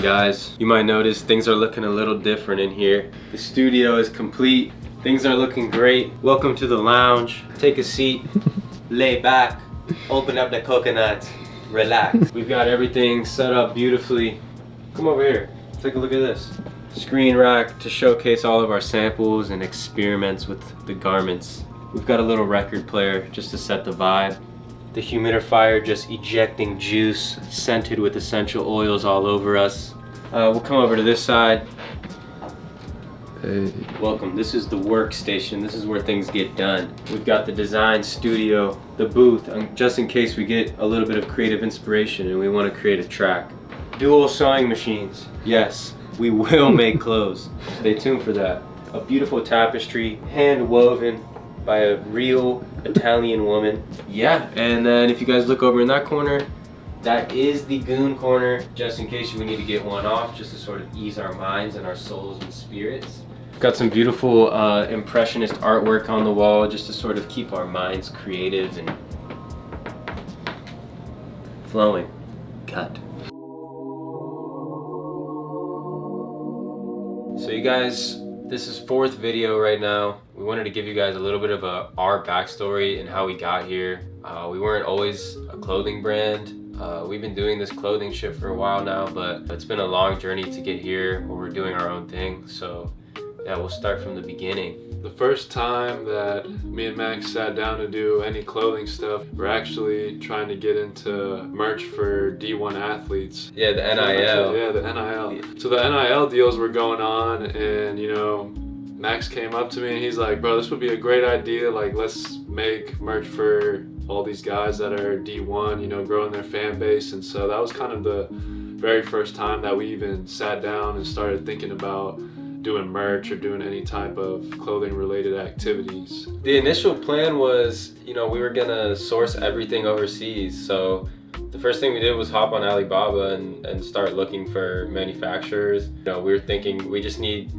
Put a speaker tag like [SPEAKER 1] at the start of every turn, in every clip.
[SPEAKER 1] guys. You might notice things are looking a little different in here. The studio is complete. Things are looking great. Welcome to the lounge. Take a seat, lay back, open up the coconut, relax. We've got everything set up beautifully. Come over here, take a look at this. Screen rack to showcase all of our samples and experiments with the garments. We've got a little record player just to set the vibe. The humidifier just ejecting juice, scented with essential oils all over us. We'll come over to this side. Hey. Welcome, this is the workstation. This is where things get done. We've got the design studio, the booth, just in case we get a little bit of creative inspiration and we want to create a track. Dual sewing machines. Yes, we will make clothes. Stay tuned for that. A beautiful tapestry, hand woven by a real Italian woman. Yeah, and then if you guys look over in that corner, that is the goon corner, just in case we need to get one off, just to sort of ease our minds and our souls and spirits. Got some beautiful impressionist artwork on the wall, just to sort of keep our minds creative and flowing. Cut. So you guys, this is 4th video right now. We wanted to give you guys a little bit of our backstory and how we got here. We weren't always a clothing brand. We've been doing this clothing shit for a while now, but it's been a long journey to get here where we're doing our own thing. So yeah, we'll start from the beginning.
[SPEAKER 2] The first time that me and Max sat down to do any clothing stuff, we're actually trying to get into merch for D1 athletes.
[SPEAKER 1] Yeah, the NIL.
[SPEAKER 2] Yeah, the NIL. So the NIL deals were going on, and you know, Max came up to me and he's like, bro, this would be a great idea. Like, let's make merch for all these guys that are D1, you know, growing their fan base. And so that was kind of the very first time that we even sat down and started thinking about doing merch or doing any type of clothing related activities.
[SPEAKER 1] The initial plan was, you know, we were gonna source everything overseas. So the first thing we did was hop on Alibaba and start looking for manufacturers. You know, we were thinking we just need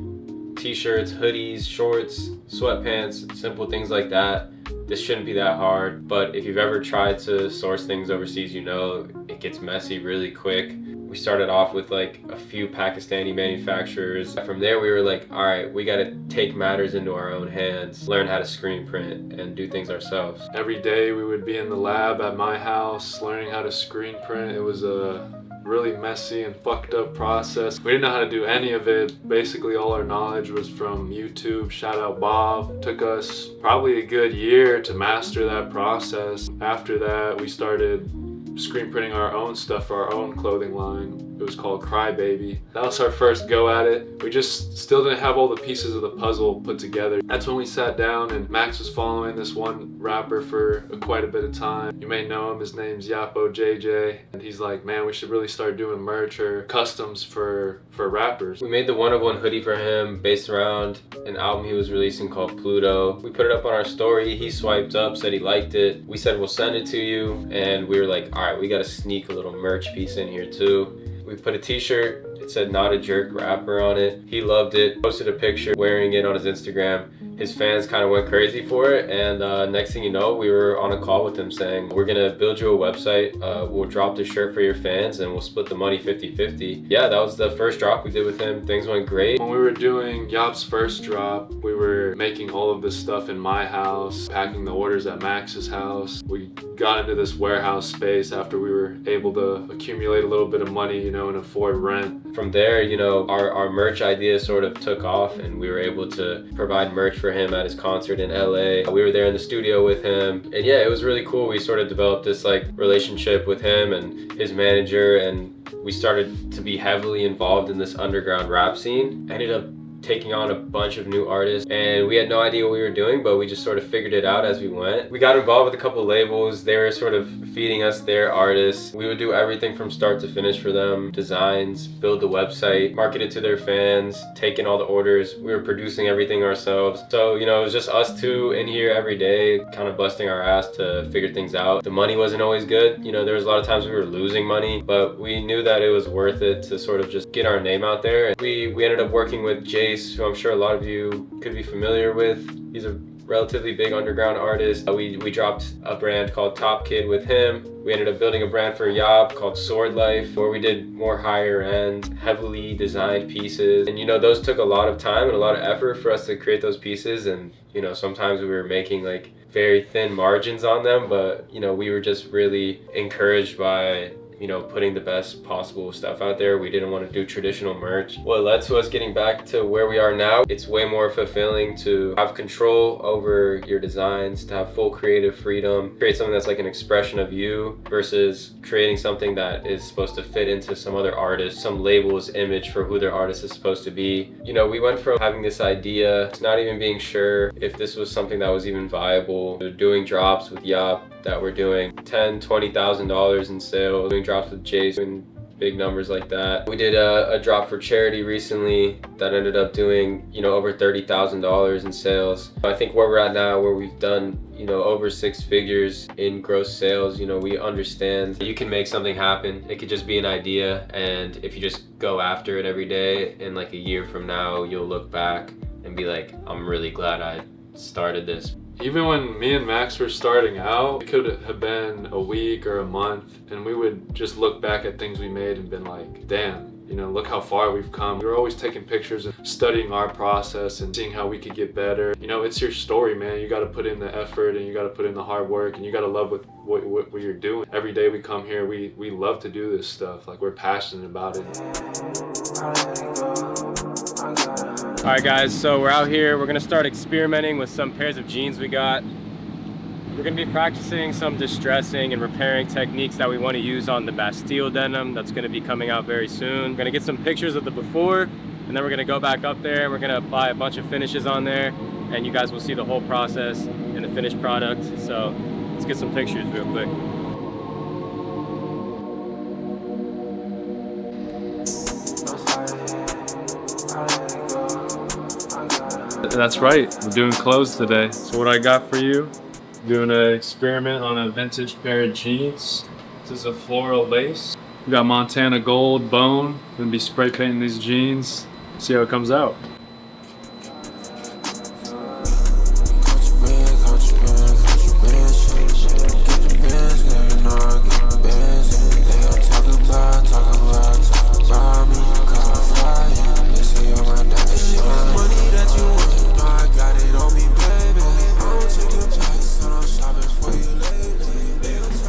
[SPEAKER 1] t-shirts, hoodies, shorts, sweatpants, simple things like that. This shouldn't be that hard, but if you've ever tried to source things overseas, you know it gets messy really quick. We started off with like a few Pakistani manufacturers. From there we were like, all right, we gotta take matters into our own hands, learn how to screen print and do things ourselves.
[SPEAKER 2] Every day we would be in the lab at my house learning how to screen print. It was a really messy and fucked up process. We didn't know how to do any of it. Basically all our knowledge was from YouTube. Shout out Bob. Took us probably a good year to master that process. After that we started screen printing our own stuff for our own clothing line. It was called Crybaby. That was our first go at it. We just still didn't have all the pieces of the puzzle put together. That's when we sat down and Max was following this one rapper for quite a bit of time. You may know him, his name's Yhapojj. And he's like, man, we should really start doing merch or customs for rappers.
[SPEAKER 1] We made the 1-of-1 hoodie for him based around an album he was releasing called Pluto. We put it up on our story. He swiped up, said he liked it. We said, we'll send it to you. And we were like, all right, we gotta sneak a little merch piece in here too. We put a t-shirt, it said Not a Jerk Rapper on it. He loved it, posted a picture wearing it on his Instagram. His fans kind of went crazy for it, and next thing you know, we were on a call with him saying, we're gonna build you a website, we'll drop the shirt for your fans and we'll split the money 50-50. Yeah, that was the first drop we did with him. Things went great.
[SPEAKER 2] When we were doing Yap's first drop, we were making all of this stuff in my house, packing the orders at Max's house. We got into this warehouse space after we were able to accumulate a little bit of money, you know, and afford rent.
[SPEAKER 1] From there, you know, our merch idea sort of took off and we were able to provide merch for him at his concert in LA. We were there in the studio with him, and yeah, it was really cool. We sort of developed this like relationship with him and his manager, and we started to be heavily involved in this underground rap scene. Ended up taking on a bunch of new artists, and we had no idea what we were doing, but we just sort of figured it out as we went. We got involved with a couple labels. They were sort of feeding us their artists. We would do everything from start to finish for them. Designs, build the website, market it to their fans, take in all the orders. We were producing everything ourselves. So, you know, it was just us two in here every day, kind of busting our ass to figure things out. The money wasn't always good. You know, there was a lot of times we were losing money, but we knew that it was worth it to sort of just get our name out there. And we ended up working with Jace, who I'm sure a lot of you could be familiar with. He's a relatively big underground artist. We dropped a brand called Top Kid with him. We ended up building a brand for Yhapojj called Sword Life, where we did more higher end, heavily designed pieces. And you know, those took a lot of time and a lot of effort for us to create those pieces. And you know, sometimes we were making like very thin margins on them, but you know, we were just really encouraged by, you know, putting the best possible stuff out there. We didn't want to do traditional merch. What led to us getting back to where we are now, it's way more fulfilling to have control over your designs, to have full creative freedom, create something that's like an expression of you versus creating something that is supposed to fit into some other artist, some label's image for who their artist is supposed to be. You know, we went from having this idea to not even being sure if this was something that was even viable, to doing drops with Yhapojj that we're doing $10,000-$20,000 in sales, doing drops with Jace, doing big numbers like that. We did a drop for charity recently that ended up doing, you know, over $30,000 in sales. I think where we're at now, where we've done, you know, over 6 figures in gross sales, you know, we understand you can make something happen. It could just be an idea, and if you just go after it every day, and like a year from now, you'll look back and be like, I'm really glad I started this.
[SPEAKER 2] Even when me and Max were starting out, it could have been a week or a month, and we would just look back at things we made and been like, damn, you know, look how far we've come. We were always taking pictures and studying our process and seeing how we could get better. You know, it's your story, man. You got to put in the effort, and you got to put in the hard work, and you got to love what you're doing. Every day we come here, we love to do this stuff. Like, we're passionate about it.
[SPEAKER 1] All right guys, so we're out here. We're gonna start experimenting with some pairs of jeans we got. We're gonna be practicing some distressing and repairing techniques that we want to use on the Bastille denim that's gonna be coming out very soon. We're gonna get some pictures of the before, and then we're gonna go back up there and we're gonna apply a bunch of finishes on there, and you guys will see the whole process and the finished product. So let's get some pictures real quick.
[SPEAKER 2] That's right, we're doing clothes today. So what I got for you, doing an experiment on a vintage pair of jeans. This is a floral lace. We got Montana Gold Bone. Gonna be spray painting these jeans. See how it comes out.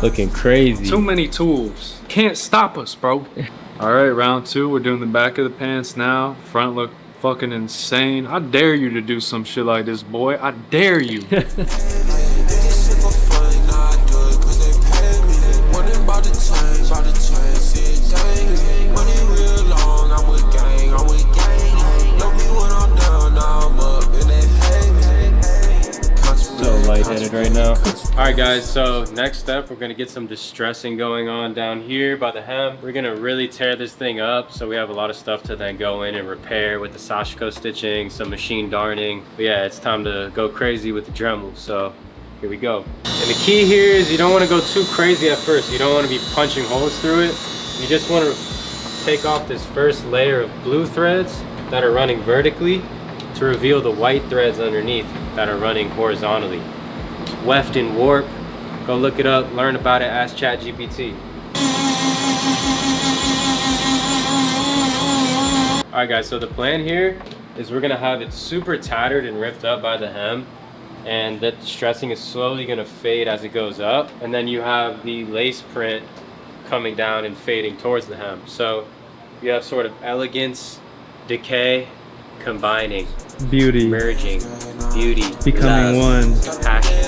[SPEAKER 1] Looking crazy.
[SPEAKER 2] Too many tools. Can't stop us, bro. All right, round 2. We're doing the back of the pants now. Front look fucking insane. I dare you to do some shit like this, boy. I dare you.
[SPEAKER 1] Lightheaded right now. All right guys, so next step, we're gonna get some distressing going on down here by the hem. We're gonna really tear this thing up, so we have a lot of stuff to then go in and repair with the Sashiko stitching, some machine darning. But yeah, it's time to go crazy with the Dremel, so here we go. And the key here is you don't want to go too crazy at first. You don't want to be punching holes through it. You just want to take off this first layer of blue threads that are running vertically to reveal the white threads underneath that are running horizontally. Weft and warp. Go look it up, learn about it, ask ChatGPT. Alright guys, so the plan here is we're gonna have it super tattered and ripped up by the hem, and that distressing is slowly gonna fade as it goes up, and then you have the lace print coming down and fading towards the hem. So you have sort of elegance, decay, combining,
[SPEAKER 3] beauty,
[SPEAKER 1] merging, beauty,
[SPEAKER 3] becoming
[SPEAKER 1] love,
[SPEAKER 3] one,
[SPEAKER 1] passion.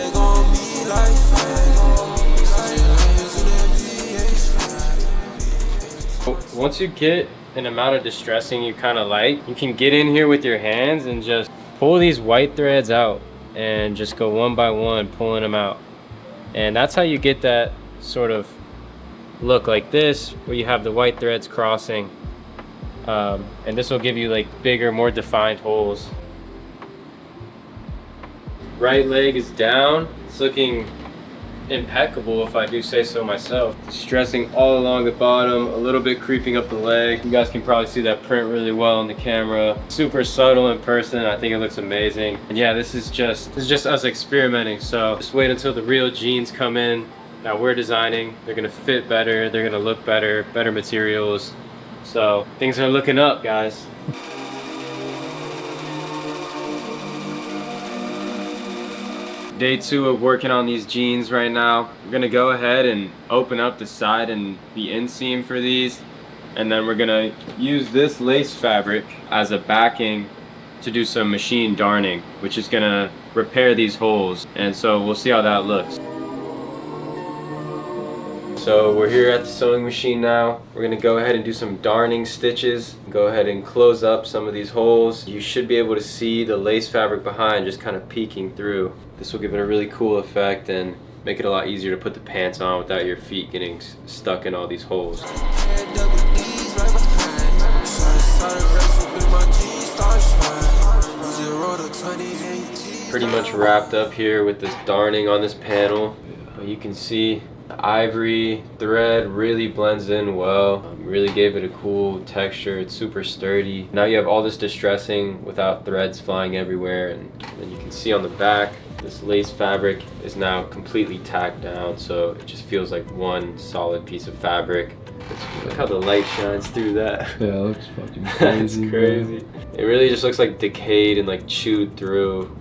[SPEAKER 1] Once you get an amount of distressing you kind of like, you can get in here with your hands and just pull these white threads out and just go one by one pulling them out. And that's how you get that sort of look like this, where you have the white threads crossing. And this will give you like bigger, more defined holes. Right leg is down. It's looking impeccable if I do say so myself. Stressing all along the bottom, a little bit creeping up the leg. You guys can probably see that print really well on the camera. Super subtle in person. I think it looks amazing. And yeah, this is just us experimenting. So just wait until the real jeans come in that we're designing. They're gonna fit better, they're gonna look better, better materials. So things are looking up, guys. Day 2 of working on these jeans right now. We're gonna go ahead and open up the side and the inseam for these. And then we're gonna use this lace fabric as a backing to do some machine darning, which is gonna repair these holes. And so we'll see how that looks. So we're here at the sewing machine now. We're gonna go ahead and do some darning stitches. Go ahead and close up some of these holes. You should be able to see the lace fabric behind just kind of peeking through. This will give it a really cool effect and make it a lot easier to put the pants on without your feet getting stuck in all these holes. Pretty much wrapped up here with this darning on this panel. You can see the ivory thread really blends in well. Really gave it a cool texture. It's super sturdy. Now you have all this distressing without threads flying everywhere, and then you can see on the back this lace fabric is now completely tacked down, so it just feels like one solid piece of fabric. Look how the light shines through that.
[SPEAKER 2] Yeah, it looks fucking crazy.
[SPEAKER 1] That's crazy. It really just looks like decayed and like chewed through.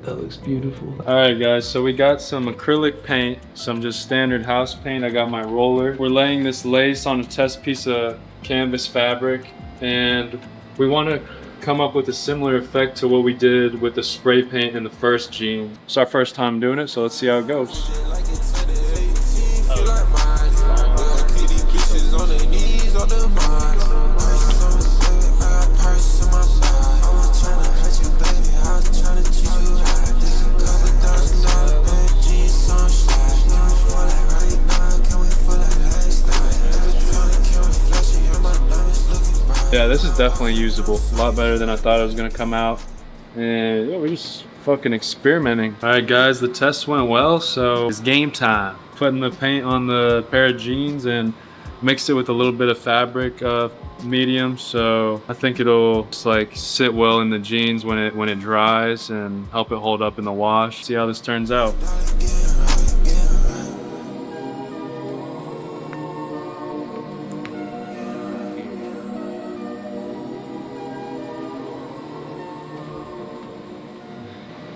[SPEAKER 2] That looks beautiful.
[SPEAKER 3] All right, guys, so we got some acrylic paint, some just standard house paint. I got my roller. We're laying this lace on a test piece of canvas fabric, and we want to come up with a similar effect to what we did with the spray paint in the first jean. It's our first time doing it, so let's see how it goes. Yeah, this is definitely usable. A lot better than I thought it was gonna come out. And yeah, we're just fucking experimenting. All right, guys, the test went well, so it's game time. Putting the paint on the pair of jeans and mixed it with a little bit of fabric, medium. So I think it'll just like sit well in the jeans when it dries and help it hold up in the wash. See how this turns out.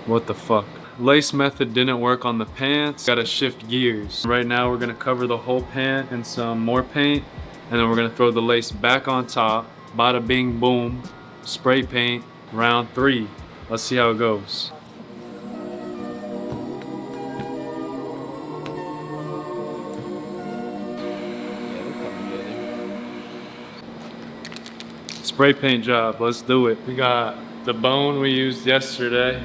[SPEAKER 3] What the fuck? Lace method didn't work on the pants. Gotta shift gears. Right now we're gonna cover the whole pant in some more paint, and then we're gonna throw the lace back on top. Bada bing boom. Spray paint, round 3. Let's see how it goes. Spray paint job, let's do it. We got the bone we used yesterday.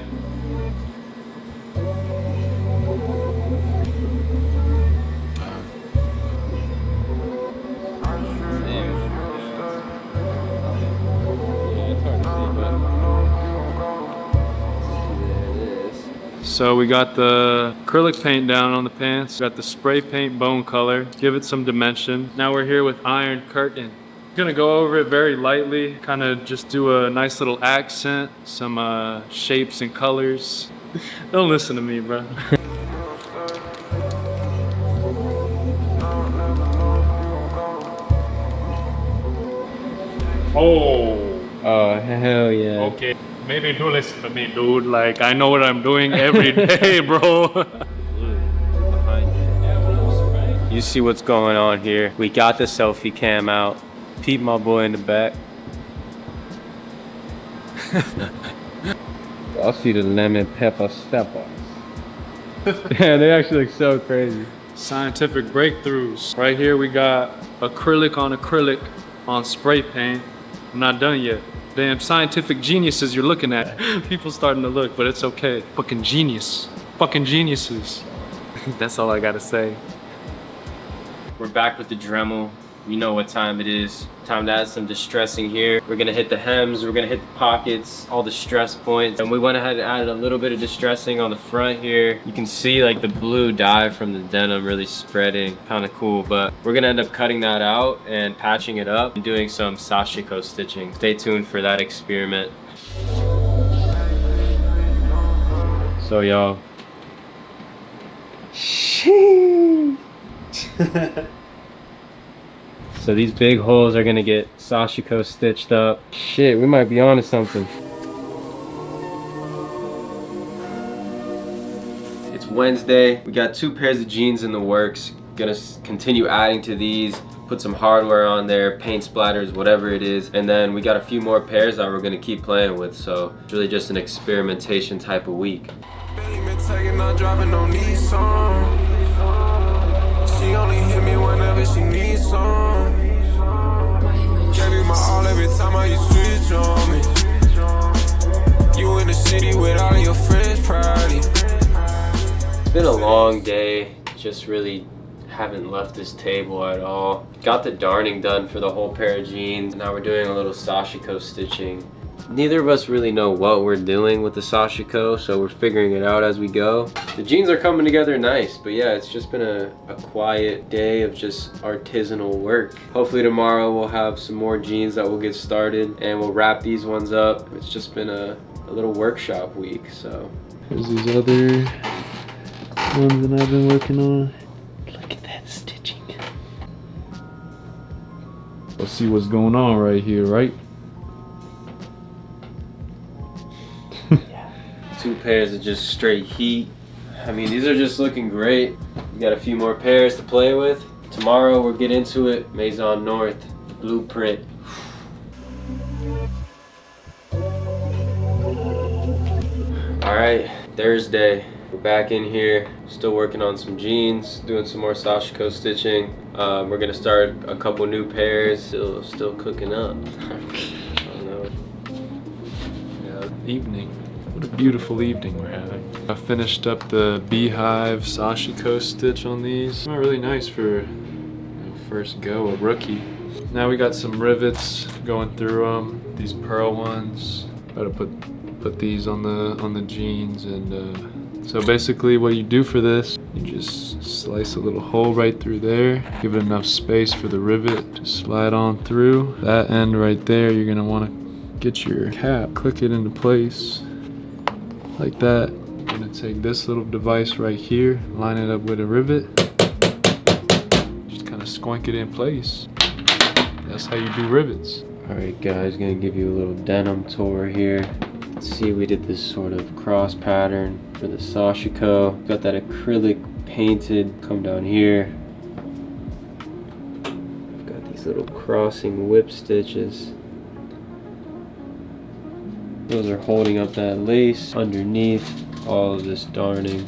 [SPEAKER 3] So we got the acrylic paint down on the pants, got the spray paint bone color, give it some dimension. Now we're here with iron curtain. Gonna go over it very lightly, kind of just do a nice little accent, some shapes and colors. Don't listen to me, bro.
[SPEAKER 1] Oh, hell yeah.
[SPEAKER 3] Okay. Maybe do listen to me, dude. Like, I know what I'm doing every day, bro.
[SPEAKER 1] You see what's going on here. We got the selfie cam out. Peep my boy in the back. I'll see the lemon pepper steppers. Yeah, they actually look so crazy.
[SPEAKER 3] Scientific breakthroughs. Right here we got acrylic on spray paint. I'm not done yet. Damn scientific geniuses you're looking at. People starting to look, but it's okay. Fucking genius. Fucking geniuses. That's all I gotta say.
[SPEAKER 1] We're back with the Dremel. You know what time it is. Time to add some distressing here. We're gonna hit the hems, we're gonna hit the pockets, all the stress points. And we went ahead and added a little bit of distressing on the front here. You can see like the blue dye from the denim really spreading, kind of cool. But we're gonna end up cutting that out and patching it up and doing some Sashiko stitching. Stay tuned for that experiment. So y'all. So these big holes are gonna get Sashiko stitched up. Shit, we might be onto something. It's Wednesday. We got 2 pairs of jeans in the works. Gonna continue adding to these. Put some hardware on there, paint splatters, whatever it is. And then we got a few more pairs that we're gonna keep playing with. So it's really just an experimentation type of week. She only hit me whenever she needs some. Gave you my all every time I you switch on me. You in the city with all of your friends, probably. It's been a long day. Just really haven't left this table at all. Got the darning done for the whole pair of jeans. Now we're doing a little Sashiko stitching. Neither of us really know what we're doing with the Sashiko, so we're figuring it out as we go. The jeans are coming together nice, but yeah, it's just been a quiet day of just artisanal work. Hopefully tomorrow we'll have some more jeans that we'll get started and we'll wrap these ones up. It's just been a little workshop week, so.
[SPEAKER 3] Here's these other ones that I've been working on. Look at that stitching. Let's see what's going on right here, right?
[SPEAKER 1] 2 pairs of just straight heat. I mean, these are just looking great. We got a few more pairs to play with. Tomorrow we'll get into it. Maison North, blueprint. All right, Thursday. We're back in here, still working on some jeans, doing some more Sashiko stitching. We're gonna start a couple new pairs. Still cooking up. I don't know.
[SPEAKER 2] Yeah, evening. What a beautiful evening we're having. I finished up the beehive Sashiko stitch on these. Not really nice for first go, a rookie. Now we got some rivets going through them. These pearl ones. Gotta put these on the jeans, and so basically what you do for this, you just slice a little hole right through there. Give it enough space for the rivet to slide on through. That end right there, you're gonna want to get your cap, click it into place. Like that. I'm gonna take this little device right here, line it up with a rivet, just kind of squink it in place. That's how you do rivets.
[SPEAKER 1] Alright guys, gonna give you a little denim tour here. Let's see, we did this sort of cross pattern for the Sashiko. Got that acrylic painted, come down here. Got these little crossing whip stitches. Those are holding up that lace underneath all of this darning.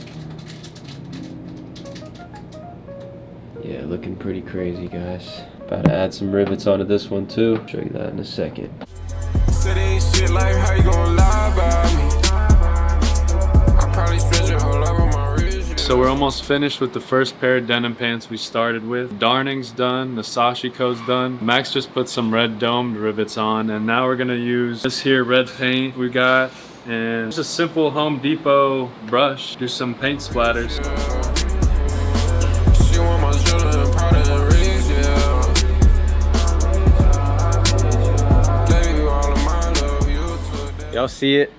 [SPEAKER 1] Yeah, looking pretty crazy, guys. About to add some rivets onto this one too. Show you that in a second.
[SPEAKER 3] So we're almost finished with the first pair of denim pants we started with. Darning's done, the Sashiko's done. Max just put some red domed rivets on, and now we're gonna use this here red paint we got, and just a simple Home Depot brush. Do some paint splatters.
[SPEAKER 1] Y'all see it?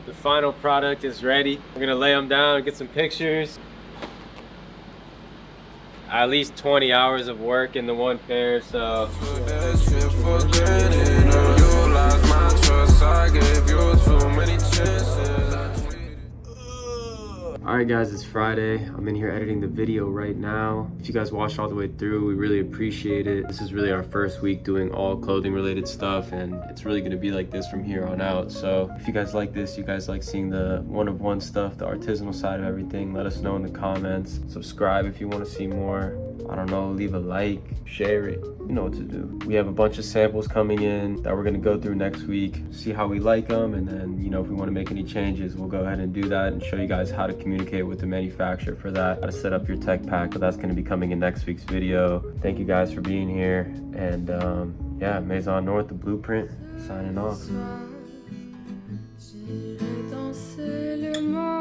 [SPEAKER 1] The final product is ready. We're gonna lay them down and get some pictures. At least 20 hours of work in the one pair, so. Alright guys, it's Friday. I'm in here editing the video right now. If you guys watched all the way through, we really appreciate it. This is really our first week doing all clothing related stuff, and it's really gonna be like this from here on out. So if you guys like this, you guys like seeing the one-of-one stuff, the artisanal side of everything, let us know in the comments. Subscribe if you want to see more. I don't know, leave a like, share it. You know what to do. We have a bunch of samples coming in that we're gonna go through next week, see how we like them, and then, you know, if we wanna make any changes, we'll go ahead and do that and show you guys how to communicate with the manufacturer for that, how to set up your tech pack, but that's gonna be coming in next week's video. Thank you guys for being here, and yeah, Maison North, the blueprint, signing off.
[SPEAKER 4] J'irai danser le monde.